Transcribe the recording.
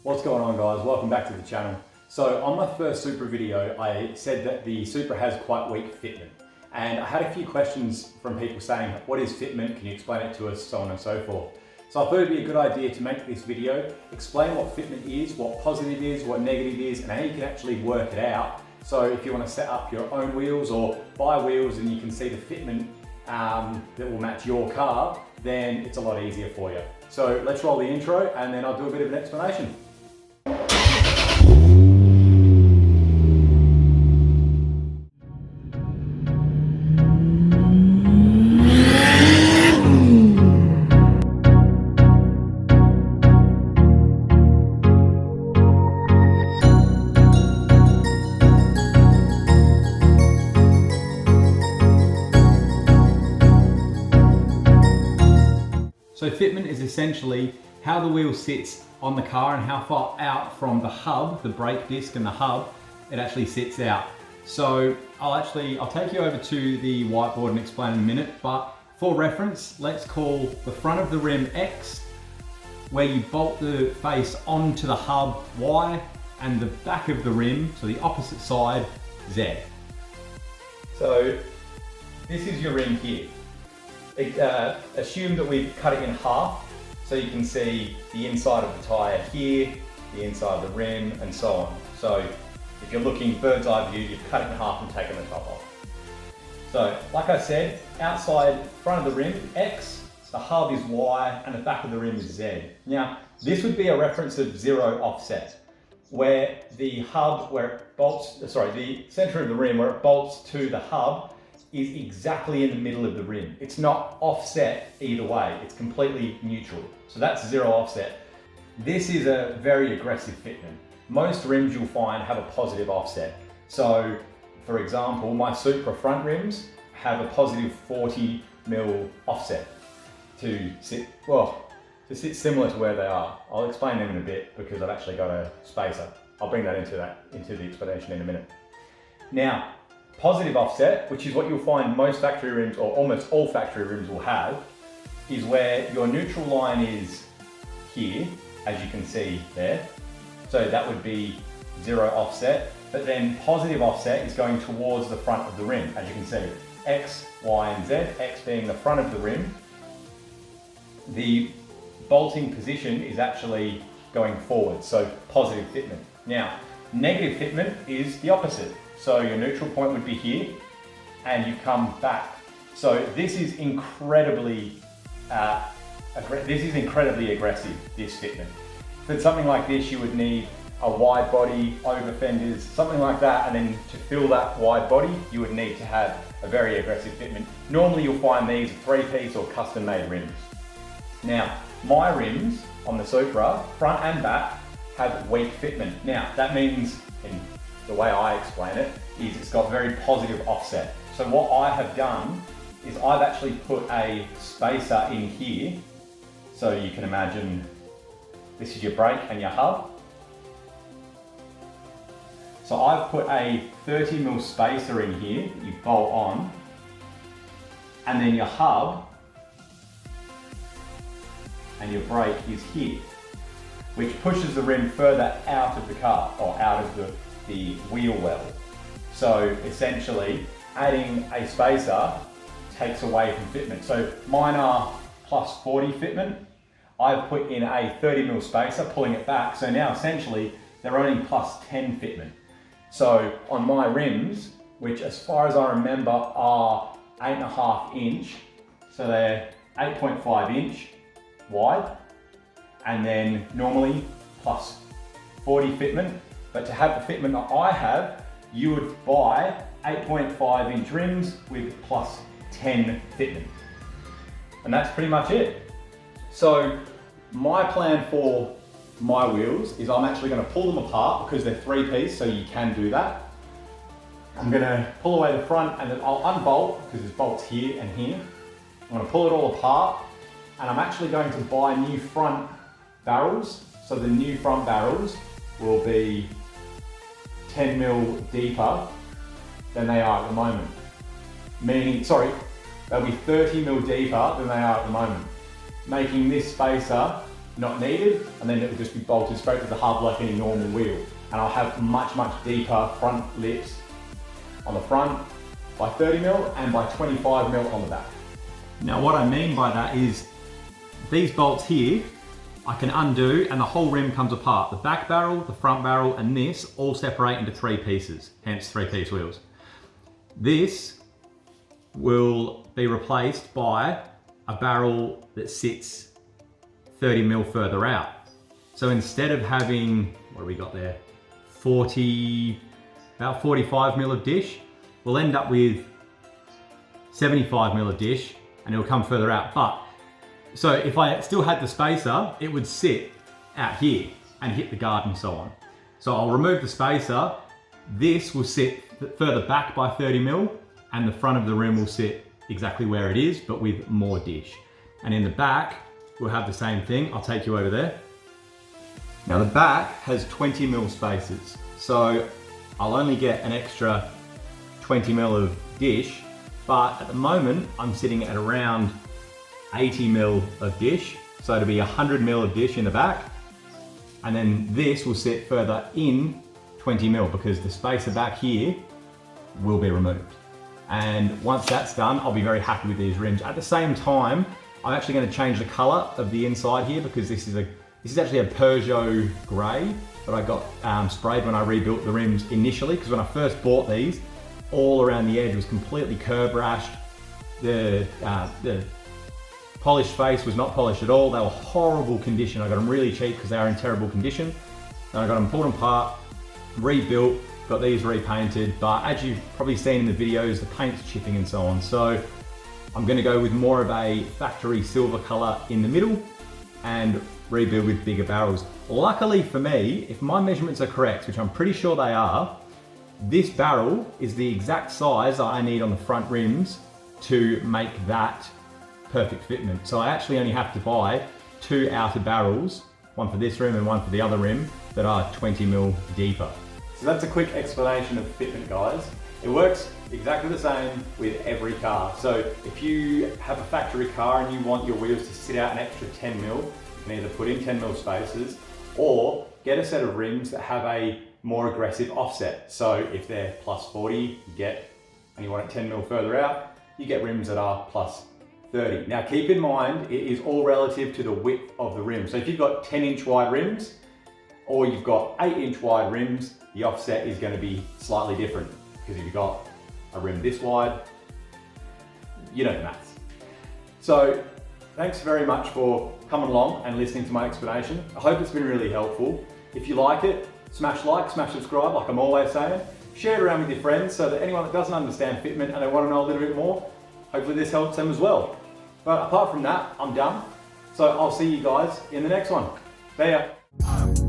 What's going on, guys? Welcome back to the channel. So on my first Supra video, I said that the Supra has quite weak fitment. And I had a few questions from people saying, what is fitment? Can you explain it to us? So on and so forth. So I thought it'd be a good idea to make this video, explain what fitment is, what positive is, what negative is, and how you can actually work it out. So if you want to set up your own wheels or buy wheels and you can see the fitment that will match your car, then it's a lot easier for you. So let's roll the intro and then I'll do a bit of an explanation. So fitment is essentially how the wheel sits on the car and how far out from the hub, the brake disc and the hub, it actually sits out. So I'll take you over to the whiteboard and explain in a minute, but for reference, let's call the front of the rim X, where you bolt the face onto the hub Y, and the back of the rim, so the opposite side, Z. So this is your rim here. Assume that we've cut it in half so you can see the inside of the tyre here, the inside of the rim, and so on. So if you're looking bird's eye view, you've cut it in half and taken the top off. So like I said, outside front of the rim, X, the hub is Y, and the back of the rim is Z. Now, this would be a reference of zero offset, where the hub, the center of the rim, where it bolts to the hub, is exactly in the middle of the rim. It's not offset either way, it's completely neutral. So that's zero offset. This is a very aggressive fitment. Most rims you'll find have a positive offset. So for example, my Supra front rims have a positive 40 mil offset to sit similar to where they are. I'll explain them in a bit because I've actually got a spacer. I'll bring that into the explanation in a minute. Now, positive offset, which is what you'll find most factory rims, or almost all factory rims will have, is where your neutral line is here, as you can see there. So that would be zero offset, but then positive offset is going towards the front of the rim, as you can see. X, Y, and Z, X being the front of the rim. The bolting position is actually going forward, so positive fitment. Now, negative fitment is the opposite. So your neutral point would be here, and you come back. So this is incredibly aggressive, this fitment. For something like this, you would need a wide body, over fenders, something like that, and then to fill that wide body, you would need to have a very aggressive fitment. Normally you'll find these 3-piece or custom-made rims. Now, my rims on the Supra, front and back, have weak fitment. Now, that means, the way I explain it, is it's got very positive offset. So what I have done is I've actually put a spacer in here. So you can imagine this is your brake and your hub. So I've put a 30 mil spacer in here that you bolt on, and then your hub and your brake is here, which pushes the rim further out of the car, or out of the wheel well. So essentially, adding a spacer takes away from fitment. So mine are plus 40 fitment. I've put in a 30 mil spacer, pulling it back. So now essentially, they're only plus 10 fitment. So on my rims, which as far as I remember are 8.5 inch, so they're 8.5 inch wide, and then normally plus 40 fitment. But to have the fitment that I have, you would buy 8.5 inch rims with plus 10 fitment. And that's pretty much it. So my plan for my wheels is I'm actually going to pull them apart because they're 3-piece, so you can do that. I'm going to pull away the front and then I'll unbolt because there's bolts here and here. I'm going to pull it all apart, and I'm actually going to buy new front barrels. So the new front barrels will be 10 mil deeper than they are at the moment. They'll be 30 mil deeper than they are at the moment, making this spacer not needed, and then it will just be bolted straight to the hub like any normal wheel. And I'll have much, much deeper front lips on the front by 30mm and by 25mm on the back. Now what I mean by that is these bolts here, I can undo and the whole rim comes apart. The back barrel, the front barrel, and this all separate into 3 pieces, hence 3-piece wheels. This will be replaced by a barrel that sits 30mm further out. So instead of having, what do we got there? About 45mm of dish, we'll end up with 75mm of dish and it'll come further out. But, so if I still had the spacer, it would sit out here and hit the guard and so on. So I'll remove the spacer, this will sit further back by 30mm and the front of the rim will sit exactly where it is, but with more dish. And in the back, we'll have the same thing. I'll take you over there. Now the back has 20mm spacers, so I'll only get an extra 20mm of dish, but at the moment I'm sitting at around 80mm of dish, so it'll be 100mm of dish in the back, and then this will sit further in 20mm because the spacer back here will be removed. And once that's done, I'll be very happy with these rims. At the same time, I'm actually going to change the color of the inside here because this is actually a Peugeot grey that I got sprayed when I rebuilt the rims initially, because when I first bought these, all around the edge was completely curb rashed. The polished face was not polished at all. They were horrible condition. I got them really cheap because they are in terrible condition. And I got them pulled apart, rebuilt, got these repainted, but as you've probably seen in the videos, the paint's chipping and so on. So I'm going to go with more of a factory silver color in the middle and rebuild with bigger barrels. Luckily for me, if my measurements are correct, which I'm pretty sure they are, this barrel is the exact size that I need on the front rims to make that perfect fitment. So I actually only have to buy 2 outer barrels, one for this rim and one for the other rim, that are 20mm deeper. So that's a quick explanation of fitment, guys. It works exactly the same with every car. So if you have a factory car and you want your wheels to sit out an extra 10mm, you can either put in 10mm spacers or get a set of rims that have a more aggressive offset. So if they're plus 40, and you want it 10mm further out, you get rims that are plus 30. Now keep in mind, it is all relative to the width of the rim. So if you've got 10-inch wide rims, or you've got 8-inch wide rims, the offset is going to be slightly different. Because if you've got a rim this wide, you know the maths. So thanks very much for coming along and listening to my explanation. I hope it's been really helpful. If you like it, smash like, smash subscribe, like I'm always saying. Share it around with your friends so that anyone that doesn't understand fitment and they want to know a little bit more, hopefully this helps them as well. But apart from that, I'm done. So I'll see you guys in the next one. See ya.